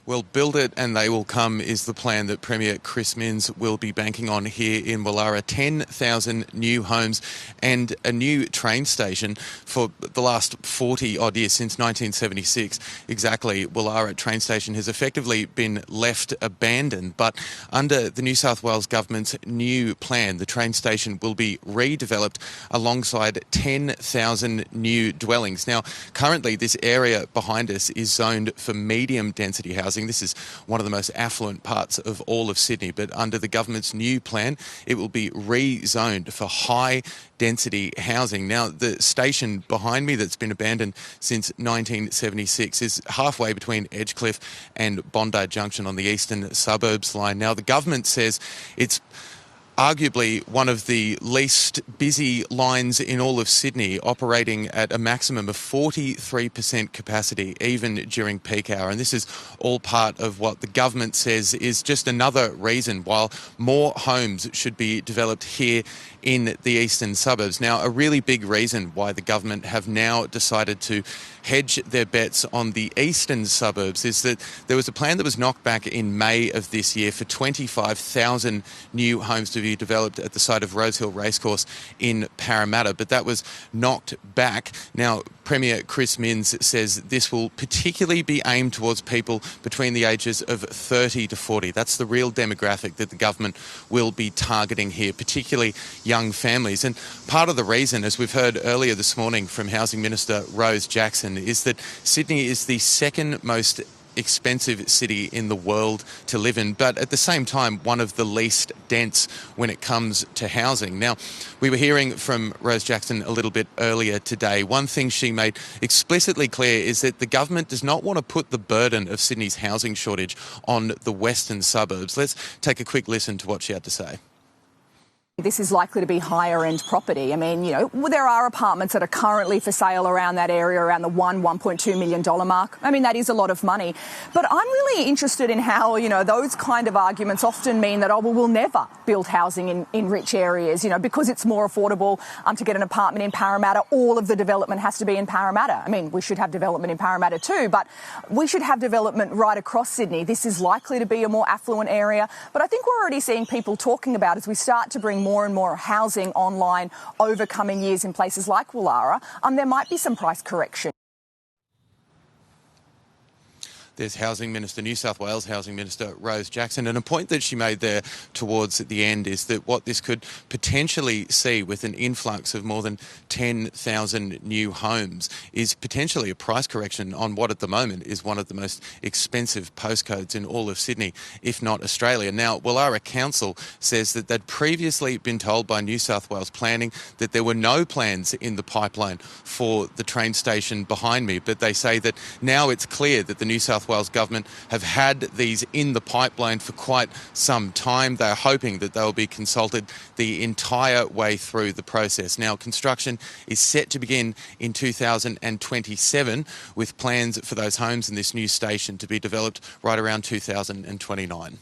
Well, build it and they will come is the plan that Premier Chris Minns will be banking on here in Woollahra. 10,000 new homes and a new train station for the last 40 odd years, since 1976. Exactly, Woollahra train station has effectively been left abandoned, but under the New South Wales government's new plan, the train station will be redeveloped alongside 10,000 new dwellings. Now, currently this area behind us is zoned for medium density housing. This is one of the most affluent parts of all of Sydney, but under the government's new plan, it will be rezoned for high density housing. Now, the station behind me that's been abandoned since 1976 is halfway between Edgecliff and Bondi Junction on the eastern suburbs line. Now, the government says it's arguably one of the least busy lines in all of Sydney, operating at a maximum of 43% capacity, even during peak hour. And this is all part of what the government says is just another reason why more homes should be developed here in the eastern suburbs. Now, a really big reason why the government have now decided to hedge their bets on the eastern suburbs is that there was a plan that was knocked back in May of this year for 25,000 new homes to be developed at the site of Rosehill Racecourse in Parramatta, but that was knocked back. Now, Premier Chris Minns says this will particularly be aimed towards people between the ages of 30 to 40. That's the real demographic that the government will be targeting here, particularly young families. And part of the reason, as we've heard earlier this morning from Housing Minister Rose Jackson, is that Sydney is the second most expensive city in the world to live in, but at the same time, one of the least dense when it comes to housing. Now, we were hearing from Rose Jackson a little bit earlier today. One thing she made explicitly clear is that the government does not want to put the burden of Sydney's housing shortage on the western suburbs. Let's take a quick listen to what she had to say. This is likely to be higher end property. I mean, there are apartments that are currently for sale around that area, around the $1.2 million mark. I mean, that is a lot of money. But I'm really interested in how, those kind of arguments often mean that, we'll never build housing in rich areas, because it's more affordable to get an apartment in Parramatta. All of the development has to be in Parramatta. I mean, we should have development in Parramatta too, but we should have development right across Sydney. This is likely to be a more affluent area. But I think we're already seeing people talking about, as we start to bring more and more housing online over coming years in places like Woollahra, there might be some price correction. There's New South Wales Housing Minister Rose Jackson, and a point that she made there towards the end is that what this could potentially see with an influx of more than 10,000 new homes is potentially a price correction on what at the moment is one of the most expensive postcodes in all of Sydney, if not Australia. Now, Woollahra Council says that they'd previously been told by New South Wales Planning that there were no plans in the pipeline for the train station behind me, but they say that now it's clear that the New South Wales government have had these in the pipeline for quite some time. They're hoping that they'll be consulted the entire way through the process. Now, construction is set to begin in 2027, with plans for those homes in this new station to be developed right around 2029.